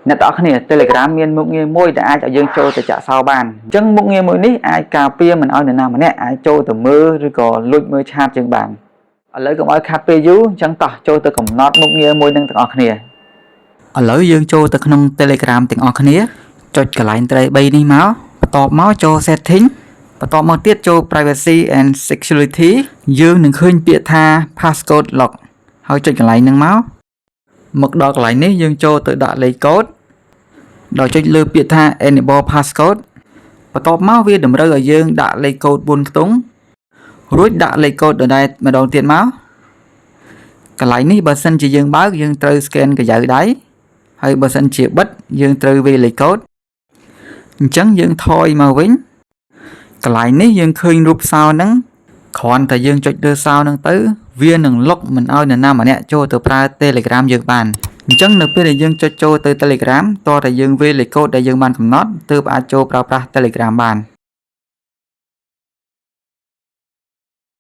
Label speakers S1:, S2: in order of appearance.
S1: អ្នកទាំងអស់គ្នា Telegram មានមុខងារមួយដែលអាចឲ្យយើងចូលទៅចាក់សោបានអញ្ចឹងមុខងារមួយនេះអាចការពារមិនឲ្យនរណាម្នាក់អាចចូលទៅមើលឬក៏លួចមើលឆាតយើងបានឥឡូវកុំឲ្យខាត់ពេលយូរអញ្ចឹងតោះចូលទៅកំណត់មុខងារមួយនឹងទាំងអស់គ្នាឥឡូវយើងចូលទៅក្នុង Telegram ទាំងអស់គ្នាចុចកន្លែងត្រី3នេះមកបន្ទាប់មកចូល Setting បន្ទាប់មកទៀតចូល Privacy and Security យើងនឹងឃើញពាក្យថា Passcode Lock ហើយចុចកន្លែងហ្នឹងមកដល់កន្លែងនេះយើងចូលទៅដាក់លេខកូដដោយចុចលើពាក្យថា Enable Passcode បន្ទាប់មកវាតម្រូវឲ្យយើងដាក់លេខកូដ4ខ្ទង់រួចដាក់លេខកូដដដែលម្ដងទៀតមកកន្លែងនេះបើសិនជាយើងបើកយើងត្រូវ scan កញ្ចៅដៃហើយបើសិនជាបិទយើងត្រូវវាយលេខកូដអញ្ចឹងយើងថយមកវិញកន្លែងនេះយើងឃើញរូបសោហ្នឹងគ្រាន់តែយើងចុចលើសោហ្នឹងទៅវានឹងលុកមិនឲ្យនរណាម្នាក់ចូលទៅប្រើ Telegram យើងបានអញ្ចឹងនៅពេលដែលយើងចុចចូលទៅ Telegram តោះតែយើងវាយលេខកូដដែលយើងបានកំណត់ទើបអាចចូលប្រើប្រាស់ Telegram បាន